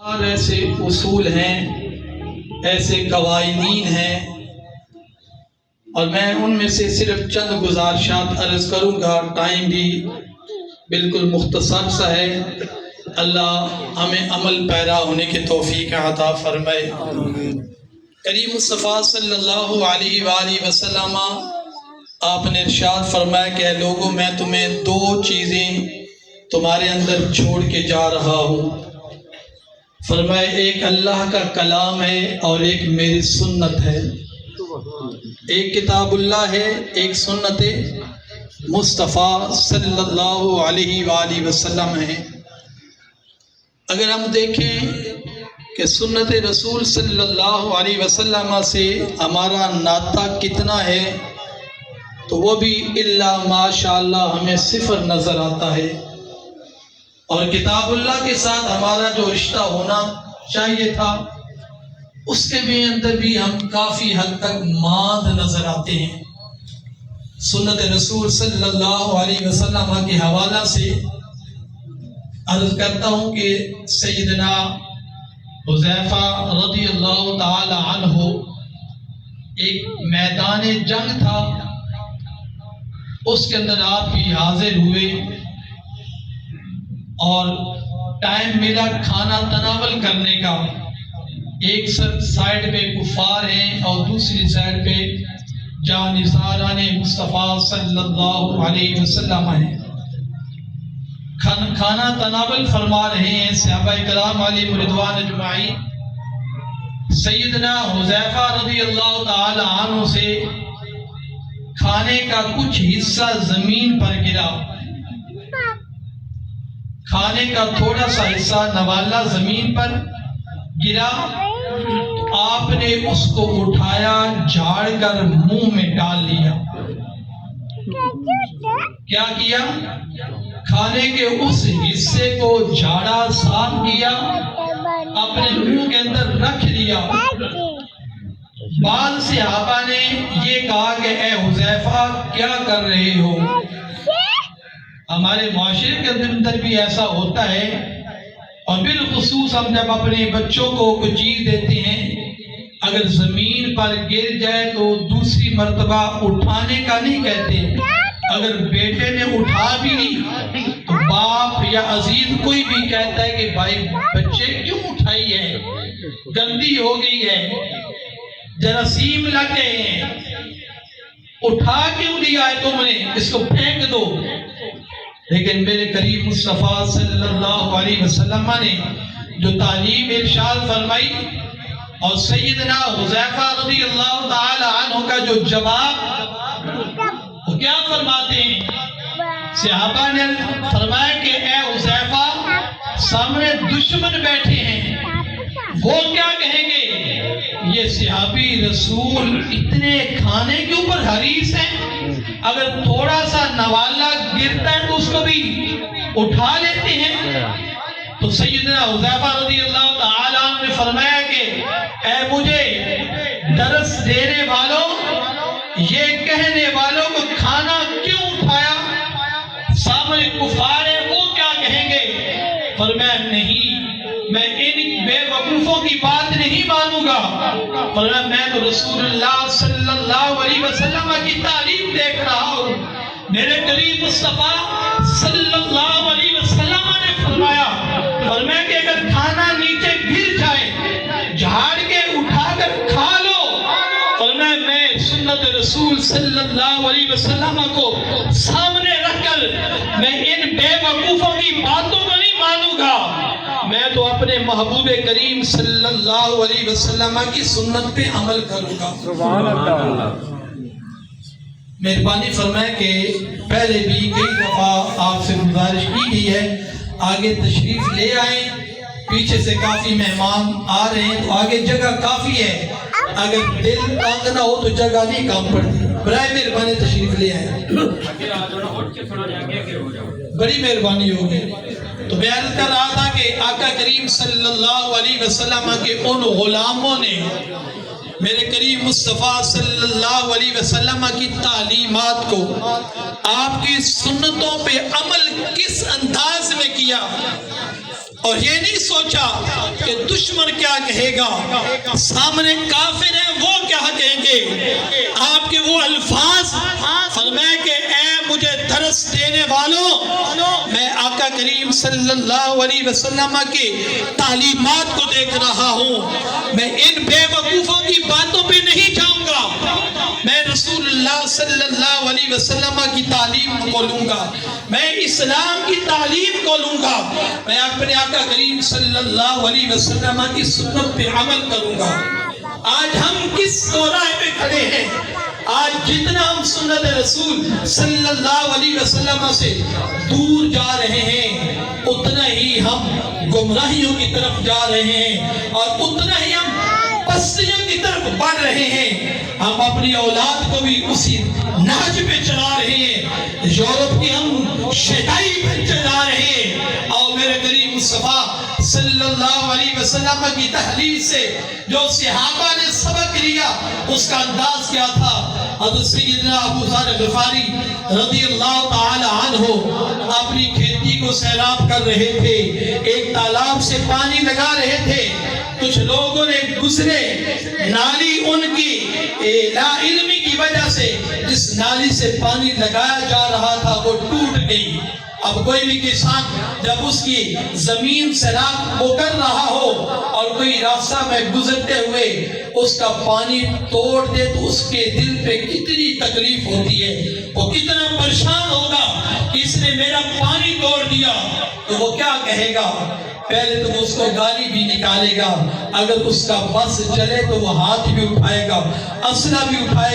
اور ایسے اصول ہیں، ایسے قوانین ہیں، اور میں ان میں سے صرف چند گزارشات عرض کروں گا، ٹائم بھی بالکل مختصر سا ہے۔ اللہ ہمیں عمل پیرا ہونے کی توفیق عطا فرمائے۔ کریم مصطفیٰ صلی اللہ علیہ وآلہ وسلم آپ نے ارشاد فرمایا کہ اے لوگوں، میں تمہیں دو چیزیں تمہارے اندر چھوڑ کے جا رہا ہوں۔ فرمائے ایک اللہ کا کلام ہے اور ایک میری سنت ہے۔ ایک کتاب اللہ ہے، ایک سنت مصطفیٰ صلی اللہ علیہ وآلہ وسلم ہے۔ اگر ہم دیکھیں کہ سنت رسول صلی اللہ علیہ وسلم سے ہمارا ناطہ کتنا ہے، تو وہ بھی الا ماشاءاللہ ہمیں صفر نظر آتا ہے، اور کتاب اللہ کے ساتھ ہمارا جو رشتہ ہونا چاہیے تھا اس کے بھی اندر بھی ہم کافی حد تک ماند نظر آتے ہیں۔ سنت رسول صلی اللہ علیہ وسلم کے حوالہ سے عرض کرتا ہوں کہ سیدنا حذیفہ رضی اللہ تعالی عنہ ایک میدان جنگ تھا، اس کے اندر آپ بھی حاضر ہوئے اور ٹائم ملا کھانا تناول کرنے کا۔ ایک سائیڈ پہ کفار ہیں اور دوسری سائیڈ پہ جانثاران مصطفیٰ صلی اللہ علیہ وسلم ہیں۔ کھانا تناول فرما رہے ہیں صحابہ کرام علیہم رضوان اجمعین۔ سیدنا حذیفہ رضی اللہ تعالی عنہ سے کھانے کا کچھ حصہ زمین پر گرا، کھانے کا تھوڑا سا حصہ نوالا زمین پر گرا، تو آپ نے اس کو اٹھایا، جھاڑ کر منہ میں ڈال لیا۔ کیا کیا؟ کھانے کے اس حصے کو جھاڑا، صاف کیا، اپنے منہ کے اندر رکھ لیا۔ بعض صحابہ نے یہ کہا کہ اے حذیفہ کیا کر رہے ہو؟ ہمارے معاشرے کے اندر بھی ایسا ہوتا ہے، اور بالخصوص ہم جب اپنے بچوں کو کوئی چیز دیتے ہیں، اگر زمین پر گر جائے تو دوسری مرتبہ اٹھانے کا نہیں کہتے۔ اگر بیٹے نے اٹھا بھی لی تو باپ یا عزیز کوئی بھی کہتا ہے کہ بھائی بچے کیوں اٹھائی ہے، گندی ہو گئی ہے، جراثیم لگ گئے ہیں، اٹھا کیوں لیا ہے تم نے، اس کو پھینک دو۔ لیکن میرے کریم مصطفیٰ صلی اللہ علیہ وسلم نے جو تعلیم ارشاد فرمائی، اور سیدنا حذیفہ رضی اللہ تعالی عنہ کا جو جواب، وہ کیا فرماتے ہیں؟ صحابہ نے فرمایا کہ اے حذیفہ، سامنے دشمن بیٹھے ہیں، وہ کیا کہیں گے؟ یہ صحابی رسول اتنے کھانے کے اوپر حریص ہیں، اگر تھوڑا سا نوالا گرتا ہے تو اس کو بھی اٹھا لیتے ہیں۔ تو سیدنا حذیفہ رضی اللہ تعالیٰ عنہ نے فرمایا کہ اے مجھے درس دینے والوں، یہ کہنے والوں کو کھانا کیوں اٹھایا؟ سامنے کفار ہیں، وہ کیا کہیں گے؟ فرمایا نہیں، میں ان بے وقوفوں کی بات نہیں مانوں گا۔ فرمایا میں تو رسول اللہ صلی اللہ علیہ وسلم کی تعلیم دیکھ رہا ہوں۔ میرے کریم مصطفیٰ صلی اللہ علیہ وسلم نے فرمایا کہ اگر کھانا نیچے گر جائے، جھاڑ کے اٹھا کر کھا لو۔ فرمایا میں سنت رسول صلی اللہ علیہ وسلم کو سامنے رکھ کر میں ان بے وقوفوں کی باتوں کو نہیں مانوں گا، میں تو اپنے محبوب کریم صلی اللہ علیہ وسلم کی سنت پہ عمل کروں گا۔ سبحان اللہ۔ مہربانی فرمائے کہ پہلے بھی کئی دفعہ آپ سے گزارش کی گئی ہے، آگے تشریف لے آئیں، پیچھے سے کافی مہمان آ رہے ہیں، تو آگے جگہ کافی ہے، اگر دل تنگ نہ ہو تو جگہ نہیں کام پڑتی، برائے مہربانی تشریف لے آئیں، بڑی مہربانی ہوگی۔ تو میں عرض کر رہا تھا کہ آقا کریم صلی اللہ علیہ وسلم کے ان غلاموں نے میرے کریم مصطفیٰ صلی اللہ علیہ وسلم کی تعلیمات کو، آپ کی سنتوں پہ عمل کس انداز میں کیا، اور یہ نہیں سوچا کہ دشمن کیا کہے گا، سامنے کافر ہیں وہ کیا کہیں گے۔ آپ کے وہ الفاظ فرمائے کہ اے مجھے درس دینے والوں، میں آقا کریم صلی اللہ علیہ وسلم کی تعلیمات کو دیکھ رہا ہوں، میں ان بے وقوفوں کی باتوں پہ نہیں جاؤں گا، میں رسول اللہ صلی اللہ علیہ وسلم کی تعلیم کو لوں گا، میں اسلام کی تعلیم کو لوں گا، میں اپنے آقا کریم صلی اللہ علیہ وسلم کی سنت پہ عمل کروں گا۔ آج ہم کس چوراہے پہ کھڑے ہیں؟ آج جتنا ہم سنت رسول صلی اللہ علیہ وسلم سے دور جا رہے ہیں، اتنا ہی ہم گمراہیوں کی طرف جا رہے ہیں اور اتنا ہی ہم پستیوں کی طرف بڑھ رہے ہیں۔ ہم اپنی اولاد کو بھی اسی نہج پہ چلا رہے ہیں، یورپ کی ہم شیدائی پہ چلا رہے ہیں۔ اور میرے کریم مصطفیٰ صلی اللہ علیہ وسلم کی تحریر سے جو صحابہ نے سبق لیا، اس کا انداز کیا تھا؟ حضرت سیدنا ابو ذر غفاری رضی اللہ تعالی عنہ اپنی کھیتی کو سیراب کر رہے تھے، ایک تالاب سے پانی لگا رہے تھے، کچھ لوگوں نے گزرے، نالی ان کی لا علمی کی وجہ سے جس نالی سے پانی لگایا جا رہا تھا وہ ٹوٹ گئی۔ اب کوئی بھی کسان جب اس کی زمین سیراب وہ کر رہا ہو اور کوئی راستہ میں گزرتے ہوئے اس کا پانی توڑ دے تو اس کے دل پہ کتنی تکلیف ہوتی ہے، وہ کتنا پریشان ہوگا کہ اس نے میرا پانی توڑ دیا۔ تو وہ کیا کہے گا؟ پہلے تو اس کو گالی بھی نکالے گا، اگر اس کا بس چلے تو وہ ہاتھ بھی اٹھائے گا، اسلحہ بھی اٹھائے گا۔